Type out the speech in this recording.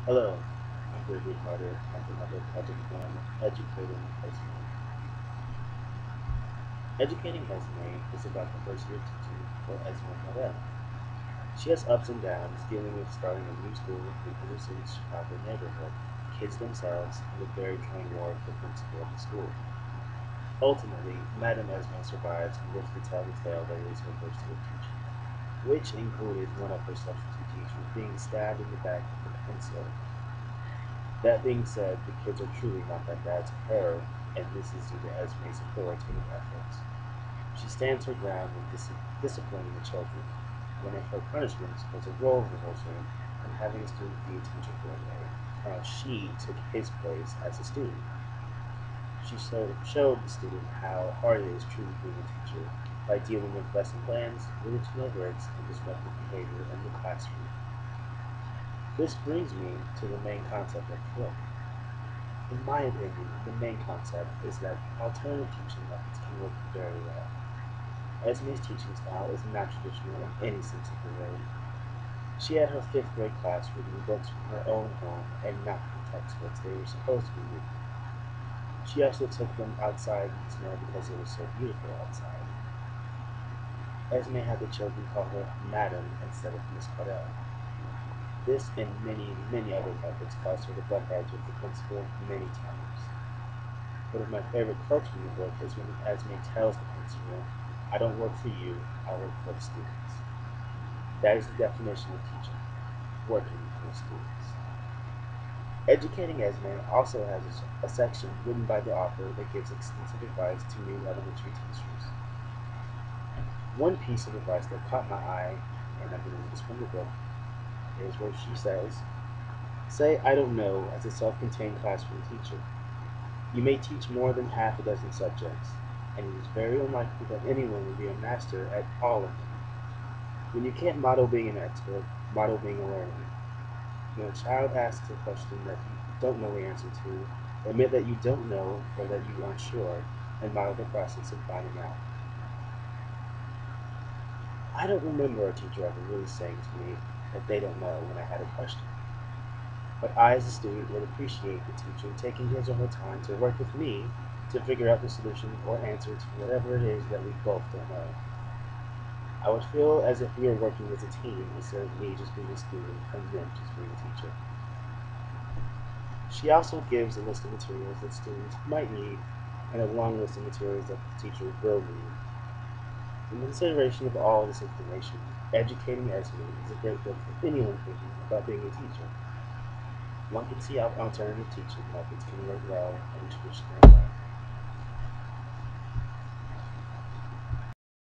Hello, I'm Gregory and another project on Educating Esmé. Educating Esmé is about the first year teaching for Esmé Morel. She has ups and downs dealing with starting a new school in inner city Chicago neighborhood, kids themselves, and the very trying war of the principal of the school. Ultimately, Madame Esmé survives and lives to tell the tale that is her first year teaching, which included one of her substitute teachers being stabbed in the back with a pencil. That being said, the kids are truly not that bad to her, and this is due to Esme's authoritative efforts. She stands her ground in disciplining the children. One of her punishments was a role reversal and having a student be a teacher for a day, while she took his place as a student. She showed the student how hard it is truly being a teacher by dealing with lesson plans, routine alerts, and disruptive behavior in the classroom. This brings me to the main concept of the book. In my opinion, the main concept is that alternative teaching methods can work very well. Esme's teaching style is not traditional in any sense of the word. She had her fifth grade class reading books from her own home and not from textbooks they were supposed to be reading. She also took them outside in the snow because it was so beautiful outside. Esme had the children call her Madam instead of Miss Cordell. This and many, many other methods caused her to butt heads with the principal many times. One of my favorite quotes from the book is when Esme tells the principal, "I don't work for you, I work for the students." That is the definition of teaching, working for the students. Educating Esme also has a section written by the author that gives extensive advice to new elementary teachers. One piece of advice that caught my eye, and I believe it's from the book, is where she says, "Say I don't know as a self-contained classroom teacher. You may teach more than half a dozen subjects, and it is very unlikely that anyone will be a master at all of them. When you can't model being an expert, model being a learner. When a child asks a question that you don't know the answer to, admit that you don't know or that you aren't sure, and model the process of finding out." I don't remember a teacher ever really saying to me that they don't know when I had a question. But I, as a student, would appreciate the teacher taking his or her time to work with me to figure out the solution or answer to whatever it is that we both don't know. I would feel as if we were working as a team instead of me just being a student and them just being a teacher. She also gives a list of materials that students might need and a long list of materials that the teacher will need. In consideration of all this information, Educating Esme is a great book for anyone thinking about being a teacher. One can see how alternative teaching methods can work well in traditional environments.